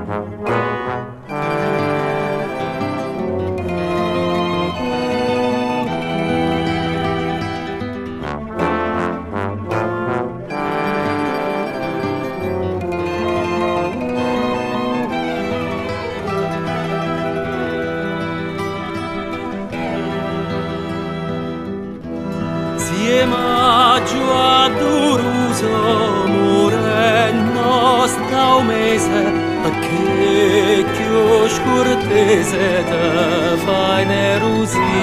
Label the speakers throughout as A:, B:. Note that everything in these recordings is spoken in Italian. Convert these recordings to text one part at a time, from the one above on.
A: Si maggio adoruso moreno sta un mese a che scurtese te fai nerusi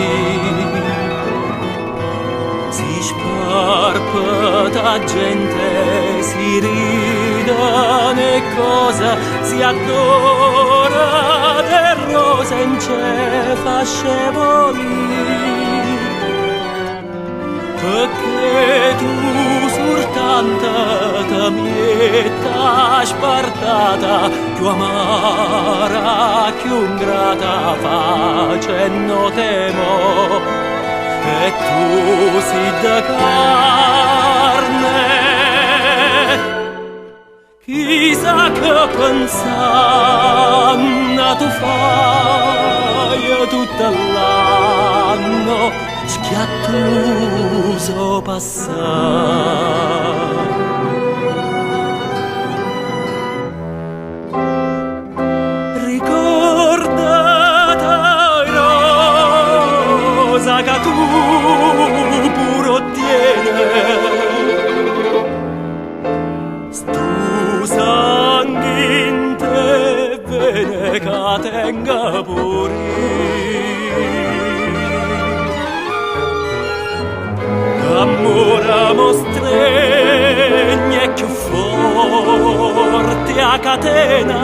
A: si sparpata gente si rida ne cosa si adora de rose in ce fascevoli perché tu soltanto mietta spartata più amara più ingrata facendo temo e tu si da carne chissà che pensanna tu fai tutto l'anno schiattuso passar ricordata rosa che tu pure ottiene stu sangue in te bene che tenga pure amore mostregne più forte a catena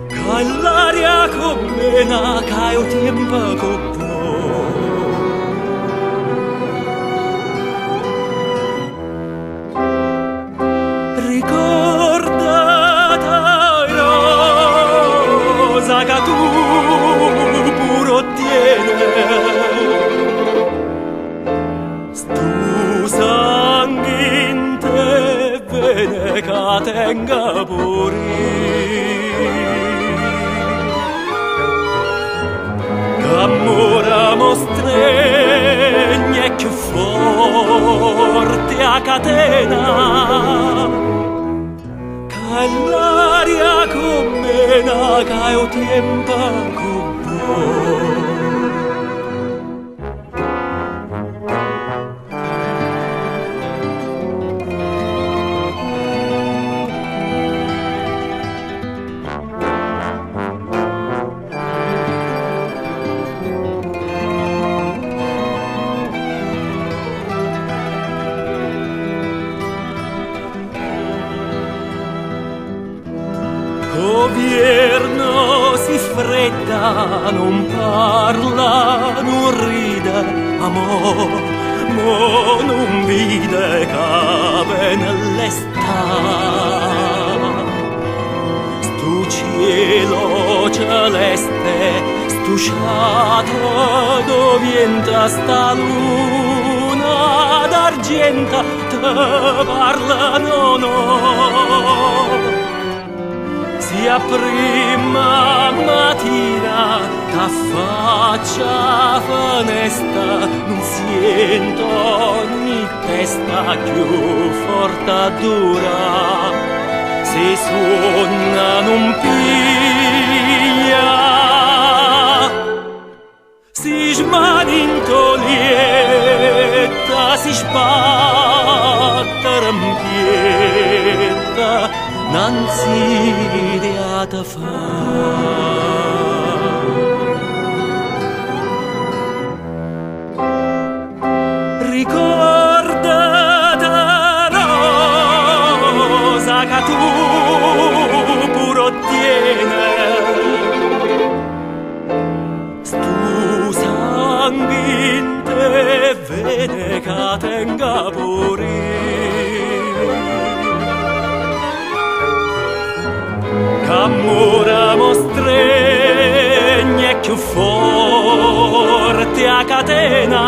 A: che l'aria comena che il tempo coppo ricordata rosa che tu pure ottiene stu sangue in te bene che tenga pure amore mostregne più forte a catena che l'aria comena che il tempo coppo Governo si fredda, non parla, non ride, amor, mo non vide che nell'estate. Stu cielo celeste, stu sciato dov'entra sta luna d'argenta, te parla no. Sia prima mattina t'affaccia fenesta non sento ni testa più forte dura si suona non piglia si smanintolietta si spatta rampietta Nanzi ideata fa ricordata rosa che tu pure ottiene stu sangue in te vede che tenga pure amore mostregne più forte a catena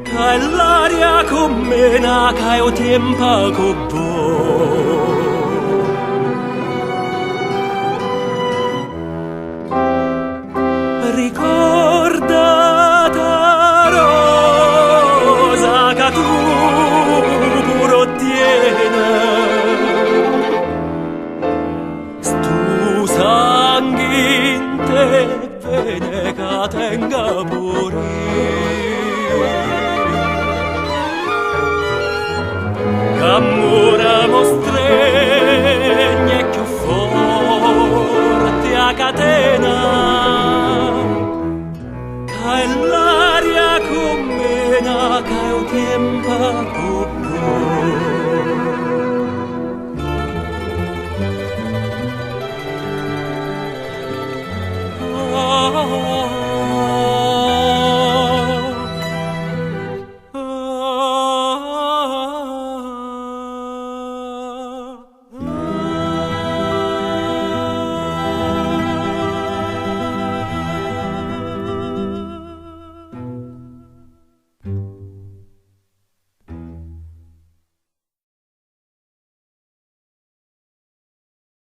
A: che l'aria comena che il tempo coppo